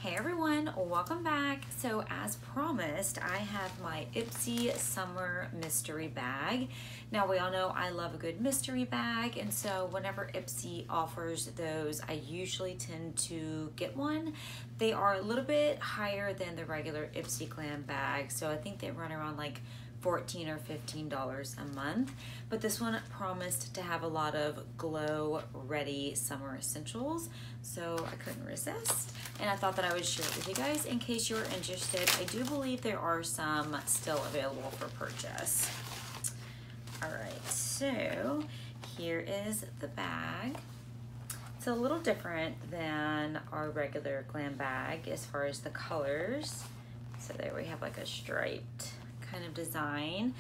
Hey everyone, welcome back. So as promised, I have my Ipsy summer mystery bag. Now we all know I love a good mystery bag, and so whenever Ipsy offers those, I usually tend to get one. They are a little bit higher than the regular Ipsy glam bag, so I think they run around like $14 or $15 a month, but this one promised to have a lot of glow ready summer essentials, so I couldn't resist, and I thought that I would share it with you guys in case you're interested. I do believe there are some still available for purchase. All right, so here is the bag. It's a little different than our regular glam bag as far as the colors. So there we have like a striped kind of design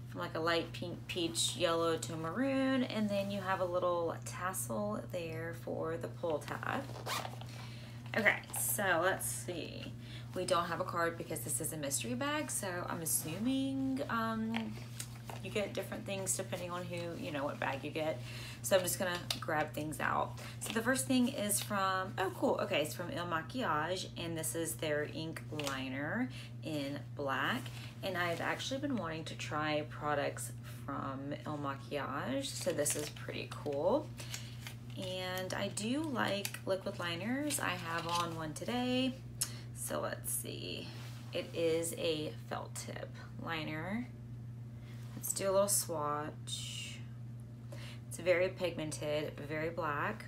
from like a light pink, peach, yellow to maroon, and then you have a little tassel there for the pull tab. Okay, so let's see. We don't have a card because this is a mystery bag, so I'm assuming you get different things depending on what bag you get. So I'm just gonna grab things out. So the first thing is from, oh cool, okay, it's from Il Makiage, and this is their ink liner in black. And I've actually been wanting to try products from Il Makiage, so this is pretty cool. And I do like liquid liners. I have on one today. So let's see. It is a felt tip liner. Let's do a little swatch. It's very pigmented, very black.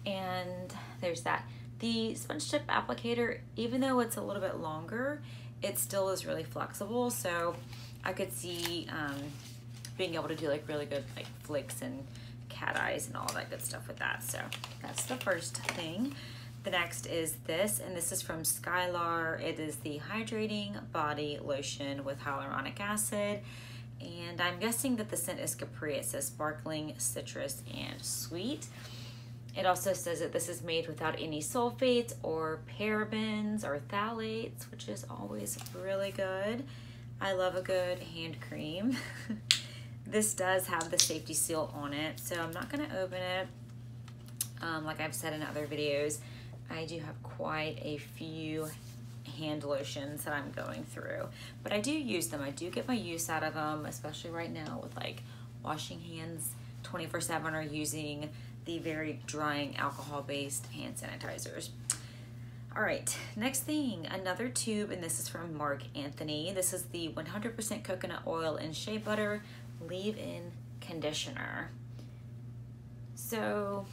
And there's that. The sponge tip applicator, even though it's a little bit longer, it still is really flexible. So I could see being able to do like really good like flicks and cat eyes and all that good stuff with that. So that's the first thing. The next is this, and this is from Skylar. It is the Hydrating Body Lotion with hyaluronic acid. And I'm guessing that the scent is Capri. It says sparkling, citrus, and sweet. It also says that this is made without any sulfates or parabens or phthalates, which is always really good. I love a good hand cream. This does have the safety seal on it, so I'm not gonna open it. Like I've said in other videos, I do have quite a few hand lotions that I'm going through, but I do use them. I do get my use out of them, especially right now with like washing hands 24/7 or using the very drying alcohol-based hand sanitizers. All right, next thing, another tube, and this is from Mark Anthony. This is the 100% coconut oil and shea butter leave-in conditioner. So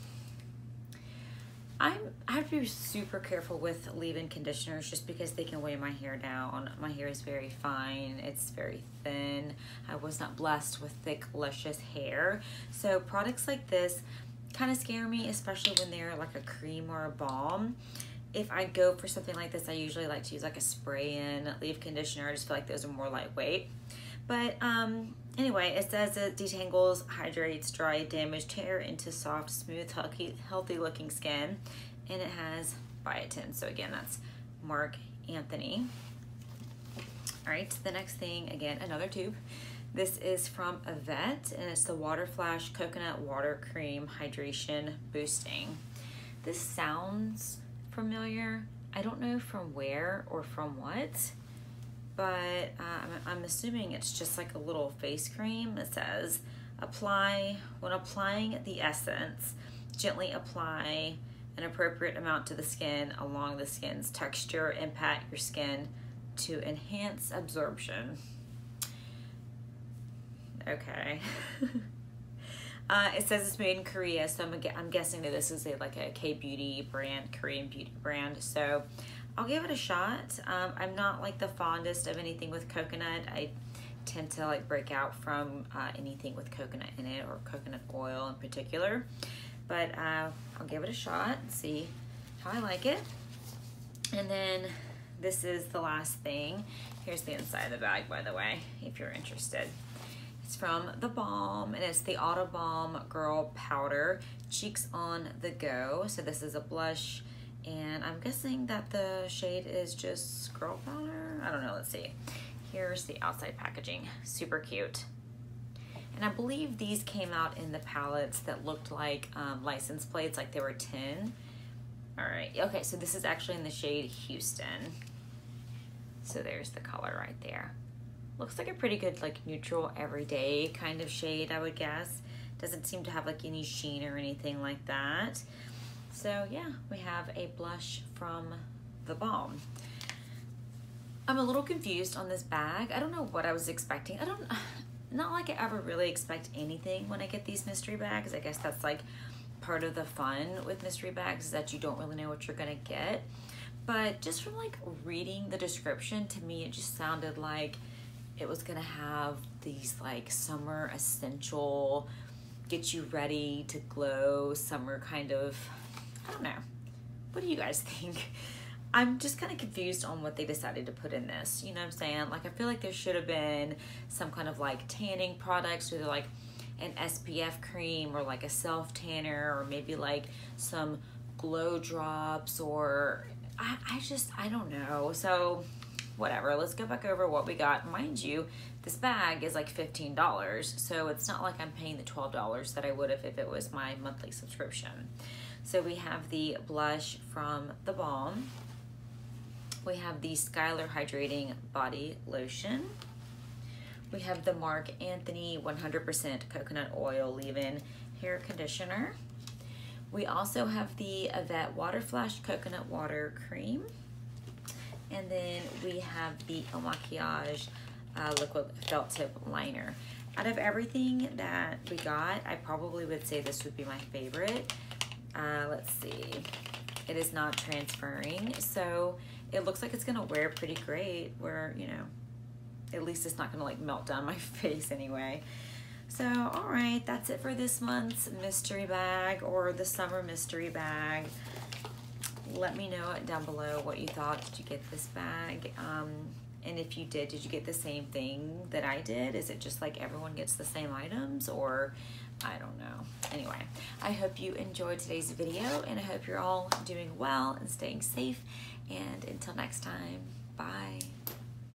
I have to be super careful with leave-in conditioners just because they can weigh my hair down. My hair is very fine, it's very thin. I was not blessed with thick, luscious hair. So products like this kind of scare me, especially when they're like a cream or a balm. If I go for something like this, I usually like to use like a spray-in leave conditioner. I just feel like those are more lightweight. But anyway, it says it detangles, hydrates dry, damaged hair into soft, smooth, healthy looking skin. And it has biotin. So again, that's Mark Anthony. All right, the next thing, again, another tube. This is from Yvette, and it's the Water Flash Coconut Water Cream Hydration Boosting. This sounds familiar. I don't know from where or from what, but I'm assuming it's just like a little face cream. It says, when applying the essence, gently apply an appropriate amount to the skin along the skin's texture and pat your skin to enhance absorption. Okay. It says it's made in Korea, so I'm guessing that this is like a K-beauty brand, Korean beauty brand. So I'll give it a shot. I'm not like the fondest of anything with coconut. I tend to like break out from anything with coconut in it, or coconut oil in particular. But I'll give it a shot and see how I like it. And then this is the last thing. Here's the inside of the bag, by the way, if you're interested. It's from The Balm, and it's the Auto Balm Girl Powder Cheeks on the Go. So this is a blush, and I'm guessing that the shade is just girl powder. I don't know, let's see. Here's the outside packaging, super cute. And I believe these came out in the palettes that looked like license plates, like they were tin. All right, okay, so this is actually in the shade Houston. So there's the color right there. Looks like a pretty good like neutral everyday kind of shade, I would guess. Doesn't seem to have like any sheen or anything like that. So yeah, we have a blush from the Balm. I'm a little confused on this bag. I don't know what I was expecting. Not like I ever really expect anything when I get these mystery bags. I guess that's like part of the fun with mystery bags, is that you don't really know what you're gonna get. But just from like reading the description, to me it just sounded like it was gonna have these like summer essential, get you ready to glow summer kind of, I don't know. What do you guys think? I'm just kind of confused on what they decided to put in this. You know what I'm saying? Like, I feel like there should have been some kind of like tanning products, either like an SPF cream or like a self tanner, or maybe like some glow drops, or I don't know. So whatever, let's go back over what we got. Mind you, this bag is like $15, so it's not like I'm paying the $12 that I would have if it was my monthly subscription. So we have the blush from the Balm. We have the Skylar Hydrating Body Lotion. We have the Marc Anthony 100% Coconut Oil Leave-In Hair Conditioner. We also have the Yvette Water Flash Coconut Water Cream. And then we have the El Maquillage Liquid Felt Tip Liner. Out of everything that we got, I probably would say this would be my favorite. Let's see. It is not transferring, so it looks like it's gonna wear pretty great, where, you know, at least it's not gonna like melt down my face anyway. So, all right, that's it for this month's mystery bag, or the summer mystery bag. Let me know down below what you thought. Did you get this bag? And if you did you get the same thing that I did? Is it just like everyone gets the same items, or I don't know. Anyway, I hope you enjoyed today's video, and I hope you're all doing well and staying safe. And until next time, bye.